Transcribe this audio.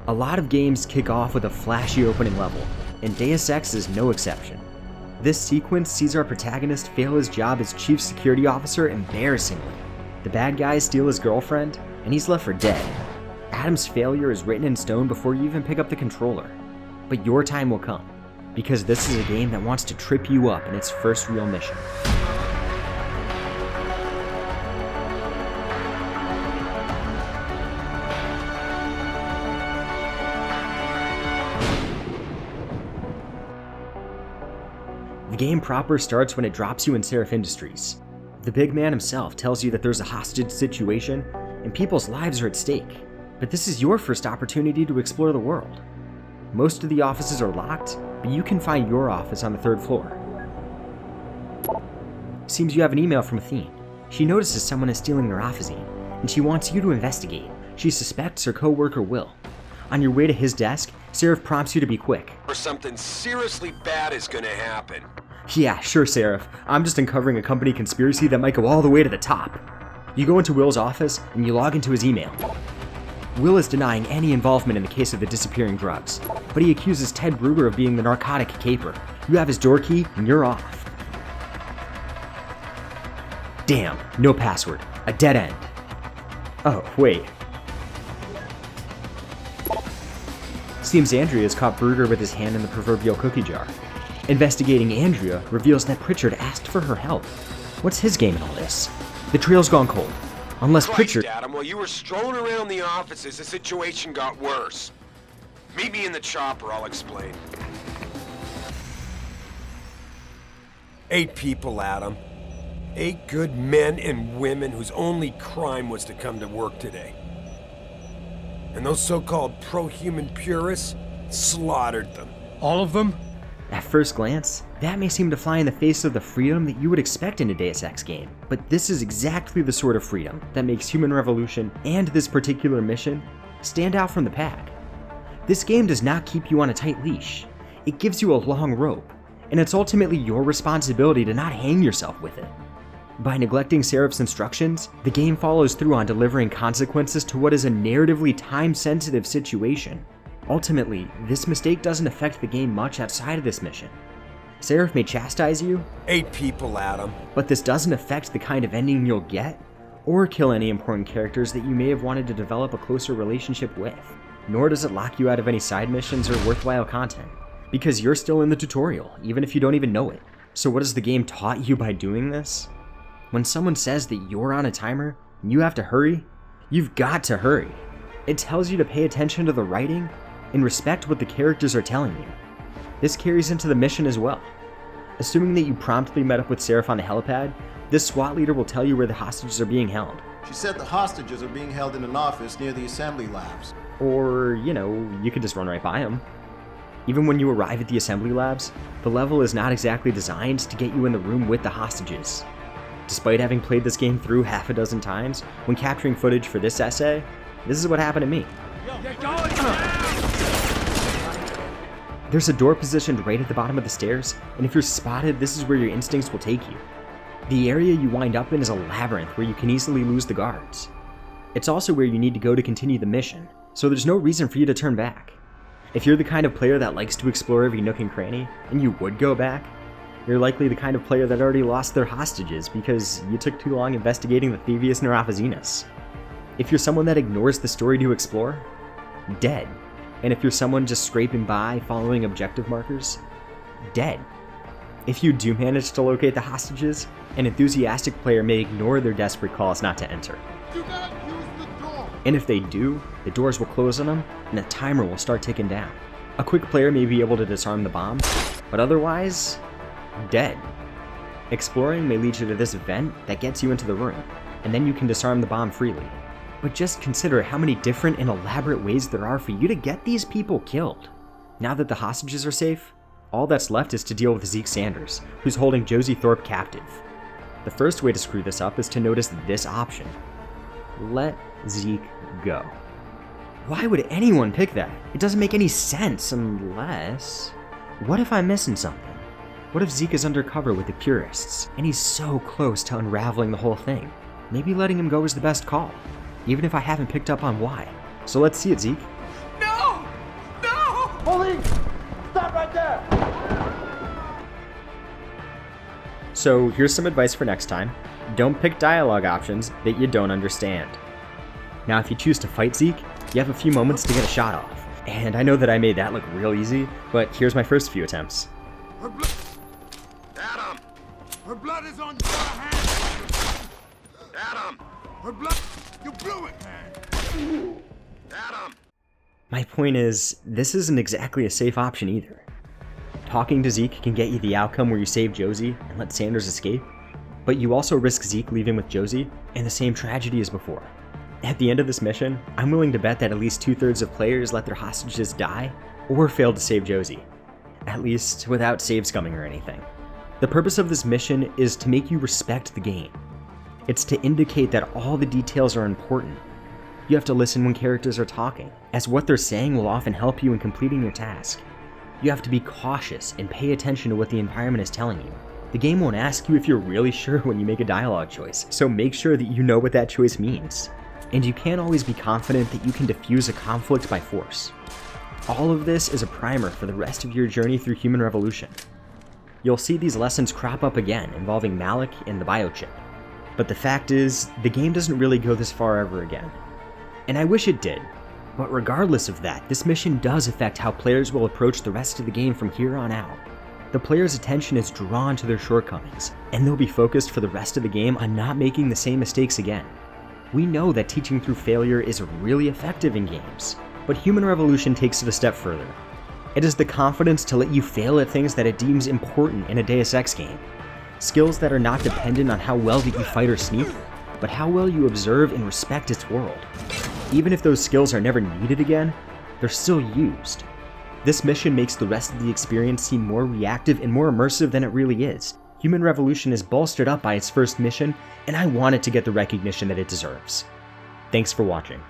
A lot of games kick off with a flashy opening level, and Deus Ex is no exception. This sequence sees our protagonist fail his job as chief security officer embarrassingly. The bad guys steal his girlfriend, and he's left for dead. Adam's failure is written in stone before you even pick up the controller. But your time will come, because this is a game that wants to trip you up in its first real mission. The game proper starts when it drops you in Seraph Industries. The big man himself tells you that there's a hostage situation and people's lives are at stake, but this is your first opportunity to explore the world. Most of the offices are locked, but you can find your office on the 3rd floor. Seems you have an email from Athene. She notices someone is stealing neuropozine, and she wants you to investigate. She suspects her co-worker Will. On your way to his desk, Seraph prompts you to be quick. Or something seriously bad is gonna happen. Yeah, sure, Seraph. I'm just uncovering a company conspiracy that might go all the way to the top. You go into Will's office, and you log into his email. Will is denying any involvement in the case of the disappearing drugs, but he accuses Ted Brugger of being the narcotic caper. You have his door key, and you're off. Damn, no password. A dead end. Oh, wait. Seems Andrea's caught Brugger with his hand in the proverbial cookie jar. Investigating Andrea reveals that Pritchard asked for her help. What's his game in all this? The trail's gone cold. Unless Pritchard... Adam, while you were strolling around the offices, the situation got worse. Meet me in the chopper, I'll explain. 8 people, Adam. 8 good men and women whose only crime was to come to work today. And those so-called pro-human purists slaughtered them. All of them? At first glance, that may seem to fly in the face of the freedom that you would expect in a Deus Ex game, but this is exactly the sort of freedom that makes Human Revolution and this particular mission stand out from the pack. This game does not keep you on a tight leash. It gives you a long rope, and it's ultimately your responsibility to not hang yourself with it. By neglecting Seraph's instructions, the game follows through on delivering consequences to what is a narratively time-sensitive situation. Ultimately, this mistake doesn't affect the game much outside of this mission. Seraph may chastise you, 8 people, Adam. but this doesn't affect the kind of ending you'll get, or kill any important characters that you may have wanted to develop a closer relationship with. Nor does it lock you out of any side missions or worthwhile content, because you're still in the tutorial, even if you don't even know it. So what has the game taught you by doing this? When someone says that you're on a timer, and you have to hurry, you've got to hurry. It tells you to pay attention to the writing, and respect what the characters are telling you. This carries into the mission as well. Assuming that you promptly met up with Seraph on the helipad, this SWAT leader will tell you where the hostages are being held. She said the hostages are being held in an office near the assembly labs. Or, you could just run right by them. Even when you arrive at the assembly labs, the level is not exactly designed to get you in the room with the hostages. Despite having played this game through half a dozen times, when capturing footage for this essay, this is what happened to me. There's a door positioned right at the bottom of the stairs, and if you're spotted, this is where your instincts will take you. The area you wind up in is a labyrinth where you can easily lose the guards. It's also where you need to go to continue the mission, so there's no reason for you to turn back. If you're the kind of player that likes to explore every nook and cranny, and you would go back, you're likely the kind of player that already lost their hostages because you took too long investigating the Thievious Neuropozynous. If you're someone that ignores the story to explore, dead. And if you're someone just scraping by, following objective markers, dead. If you do manage to locate the hostages, an enthusiastic player may ignore their desperate calls not to enter. Do not use the door! And if they do, the doors will close on them, and a timer will start ticking down. A quick player may be able to disarm the bomb, but otherwise, dead. Exploring may lead you to this event that gets you into the room, and then you can disarm the bomb freely. But just consider how many different and elaborate ways there are for you to get these people killed. Now that the hostages are safe, all that's left is to deal with Zeke Sanders, who's holding Josie Thorpe captive. The first way to screw this up is to notice this option. Let Zeke go. Why would anyone pick that? It doesn't make any sense unless... What if I'm missing something? What if Zeke is undercover with the purists, and he's so close to unraveling the whole thing? Maybe letting him go is the best call, even if I haven't picked up on why. So let's see it, Zeke. No! So here's some advice for next time. Don't pick dialogue options that you don't understand. Now if you choose to fight Zeke, you have a few moments to get a shot off. And I know that I made that look real easy, but here's my first few attempts. Her blood. Adam! Her blood is on your hands. Adam! Her blood. You blew it, man. Adam! My point is, this isn't exactly a safe option either. Talking to Zeke can get you the outcome where you save Josie and let Sanders escape, but you also risk Zeke leaving with Josie and the same tragedy as before. At the end of this mission, I'm willing to bet that at least 2/3 of players let their hostages die or fail to save Josie. At least without save scumming or anything. The purpose of this mission is to make you respect the game. It's to indicate that all the details are important. You have to listen when characters are talking, as what they're saying will often help you in completing your task. You have to be cautious and pay attention to what the environment is telling you. The game won't ask you if you're really sure when you make a dialogue choice, so make sure that you know what that choice means. And you can't always be confident that you can defuse a conflict by force. All of this is a primer for the rest of your journey through human revolution. You'll see these lessons crop up again involving Malik and the biochip. But the fact is, the game doesn't really go this far ever again. And I wish it did. But regardless of that, this mission does affect how players will approach the rest of the game from here on out. The player's attention is drawn to their shortcomings, and they'll be focused for the rest of the game on not making the same mistakes again. We know that teaching through failure is really effective in games, but Human Revolution takes it a step further. It is the confidence to let you fail at things that it deems important in a Deus Ex game. Skills that are not dependent on how well that you fight or sneak, but how well you observe and respect its world. Even if those skills are never needed again, they're still used. This mission makes the rest of the experience seem more reactive and more immersive than it really is. Human Revolution is bolstered up by its first mission, and I want it to get the recognition that it deserves. Thanks for watching.